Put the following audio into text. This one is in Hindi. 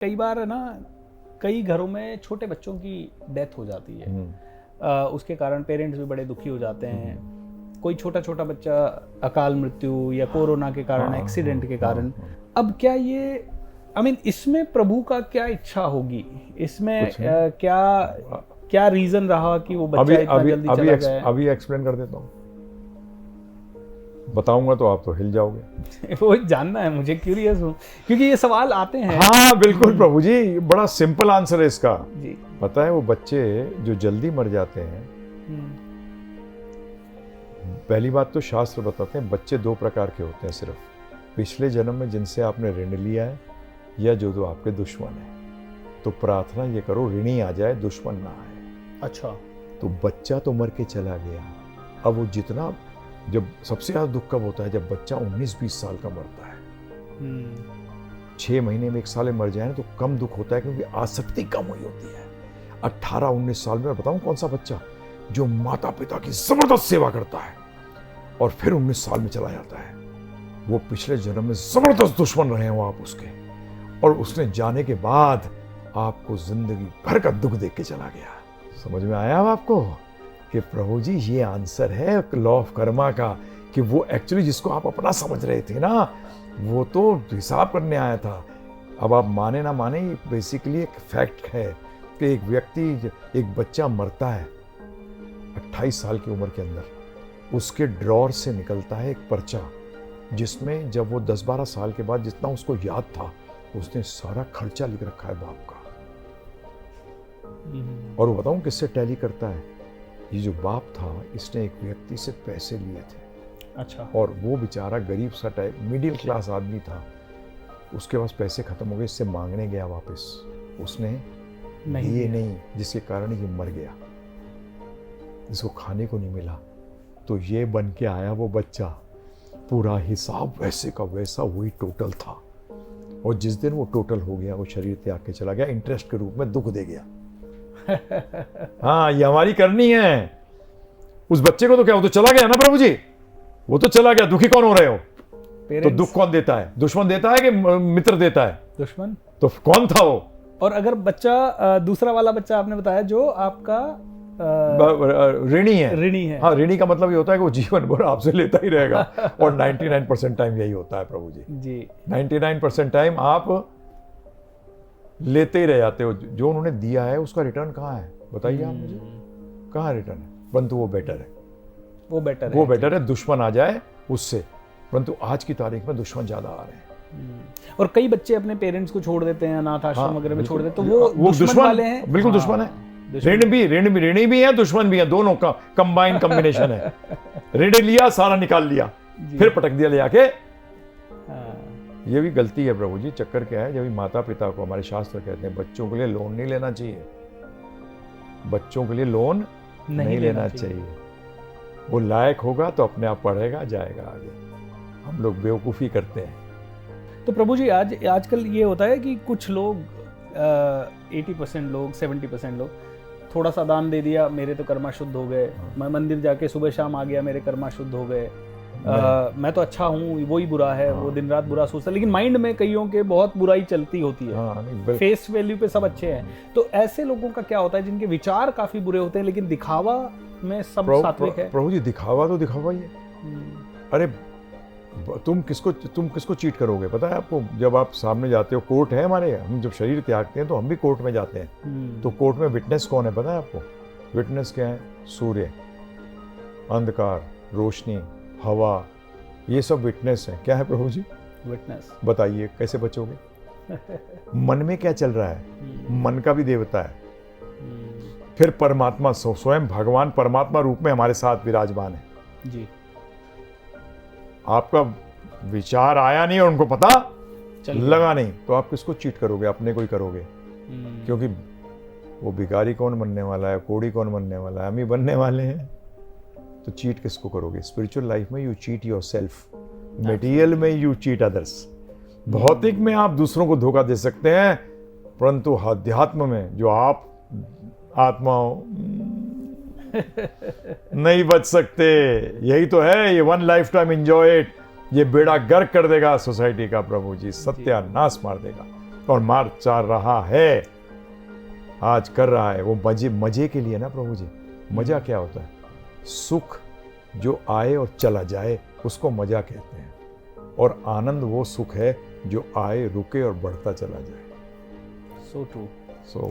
कई बार है ना, कई घरों में छोटे बच्चों की डेथ हो जाती है। उसके कारण पेरेंट्स भी बड़े दुखी हो जाते हैं। कोई छोटा छोटा बच्चा अकाल मृत्यु या कोरोना के कारण, एक्सीडेंट के कारण। अब क्या ये इसमें प्रभु का क्या इच्छा होगी? इसमें क्या रीजन रहा कि वो बच्चा इतना जल्दी चला गया? अभी एक्सप्लेन कर देता हूँ, बताऊंगा तो आप तो हिल जाओगे। वो जानना है मुझे, क्यूरियस हूँ क्योंकि ये सवाल आते हैं। हाँ बिल्कुल प्रभु जी, बड़ा सिंपल आंसर है इसका जी। पता है, वो बच्चे जो जल्दी मर जाते हैं, पहली बात तो शास्त्र बताते हैं बच्चे दो प्रकार के होते हैं सिर्फ, पिछले जन्म में जिनसे आपने ऋण लिया है या जो आपके दुश्मन है। तो प्रार्थना ये करो ऋणी आ जाए, दुश्मन ना आए। अच्छा। तो बच्चा तो मर के चला गया, अब वो जितना, जब सबसे ज्यादा दुख कब होता है जब बच्चा 19-20 साल का मरता है। 6 महीने में 1 साल में मर जाए तो कम दुख होता है क्योंकि आसक्ति कम हुई होती है। 18-19 साल में बताऊं कौन सा बच्चा जो माता पिता की जबरदस्त सेवा करता है और फिर 19 साल में चला जाता है, वो पिछले जन्म में जबरदस्त दुश्मन रहे हो आप उसके, और उसने जाने के बाद आपको जिंदगी भर का दुख देख के चला गया। समझ में आया आपको कि प्रभु जी ये आंसर है लॉ ऑफ कर्मा का, कि वो एक्चुअली जिसको आप अपना समझ रहे थे ना, वो तो हिसाब करने आया था। अब आप माने ना माने, बेसिकली एक फैक्ट है कि एक व्यक्ति, एक बच्चा मरता है 28 साल की उम्र के अंदर, उसके ड्रॉर से निकलता है एक पर्चा जिसमें जब वो 10-12 साल के बाद जितना उसको याद था उसने सारा खर्चा लिख रखा है बाप का। और वो बताऊं किससे टैली करता है, ये जो बाप था इसने एक व्यक्ति से पैसे लिए थे। अच्छा। और वो बेचारा गरीब सा टाइप मिडिल क्लास आदमी था, उसके पास पैसे खत्म हो गए, इससे मांगने गया वापस, उसने दिए नहीं, जिसके कारण ये मर गया, इसको खाने को नहीं मिला। तो ये बन के आया वो बच्चा, पूरा हिसाब वैसे का वैसा वही टोटल था, और जिस दिन वो टोटल हो गया वो शरीर त्याग के चला गया, इंटरेस्ट के रूप में दुख दे गया। हाँ ये हमारी करनी है। उस बच्चे को तो क्या, वो तो चला गया ना प्रभु जी, वो तो चला गया, दुखी कौन हो रहे हो? तो दुख कौन देता है? दुश्मन देता है कि मित्र देता है? दुश्मन। तो कौन था वो? और अगर बच्चा, दूसरा वाला बच्चा आपने बताया जो आपका ऋणी है। ऋणी है। हाँ, ऋणी का मतलब ये होता है कि वो जीवन भर आपसे लेता ही रहेगा, और 99% टाइम यही होता है प्रभु जी। 99% टाइम आप लेते ही रह जाते हो। जो उन्होंने दिया है उसका रिटर्न कहाँ है बताइए आप मुझे, कहाँ रिटर्न है? परंतु वो बेटर है, वो बेटर है दुश्मन आ जाए उससे, परंतु आज की तारीख में दुश्मन ज्यादा आ रहे हैं। और कई बच्चे अपने पेरेंट्स को छोड़ देते हैं, अनाथ आश्रम वगैरह में छोड़ देते हैं, तो वो दुश्मन वाले हैं। बिल्कुल दुश्मन है। ऋणी भी है, दुश्मन भी है, दोनों का कंबाइन कॉम्बिनेशन है। ऋण लिया, सारा निकाल लिया, फिर पटक दिया ले आके। ये भी गलती है प्रभु जी। चक्कर क्या है, जब माता पिता को, हमारे शास्त्र कहते हैं बच्चों के लिए लोन नहीं लेना चाहिए, बच्चों के लिए लोन नहीं लेना चाहिए। वो लायक होगा तो अपने आप पढ़ेगा, जाएगा आगे। हम लोग बेवकूफ़ी करते हैं। तो प्रभु जी आजकल ये होता है कि कुछ लोग 80% लोग, 70% लोग, थोड़ा सा दान दे दिया, मेरे तो कर्मा शुद्ध हो गए, मैं मंदिर जाके सुबह शाम आ गया, मेरे कर्मा शुद्ध हो गए, मैं तो अच्छा हूँ, वो ही बुरा है। वो दिन रात बुरा सोचता है, लेकिन माइंड में कईयों के बहुत बुराई चलती होती है। फेस वैल्यू पे सब अच्छे हैं। तो ऐसे लोगों का क्या होता है जिनके विचार काफी बुरे होते हैं लेकिन दिखावा में सब सात्विक है? प्रभु जी दिखावा तो दिखावा ही है। अरे तुम किसको चीट करोगे? पता है आपको, जब आप सामने जाते हो, कोर्ट है हमारे, हम जब शरीर त्यागते हैं तो हम भी कोर्ट में जाते हैं। तो कोर्ट में विटनेस कौन है पता है आपको? विटनेस क्या है? सूर्य, अंधकार, रोशनी, हवा, ये सब विटनेस है। क्या है प्रभु जी? विटनेस। बताइए कैसे बचोगे? मन में क्या चल रहा है? मन का भी देवता है। फिर परमात्मा, स्वयं भगवान परमात्मा रूप में हमारे साथ विराजमान है जी। आपका विचार आया नहीं और उनको पता लगा नहीं, तो आप किसको चीट करोगे? अपने को ही करोगे। क्योंकि वो भिखारी कौन बनने वाला है, कोड़ी कौन बनने वाला है? हम ही बनने वाले हैं। तो चीट किसको करोगे? स्पिरिचुअल लाइफ में यू चीट योरसेल्फ, मटेरियल में यू चीट अदर्स। भौतिक में आप दूसरों को धोखा दे सकते हैं, परंतु अध्यात्म में जो आप आत्मा हो नहीं बच सकते। यही तो है, ये one life time enjoy it. ये बेड़ा गर्क कर देगा सोसाइटी का प्रभु जी, सत्यानाश मार देगा। और मार चार रहा है, आज कर रहा है, वो मजे के लिए ना प्रभु जी। मजा क्या होता है? सुख जो आए और चला जाए उसको मजा कहते हैं, और आनंद वो सुख है जो आए, रुके और बढ़ता चला जाए। So true. सो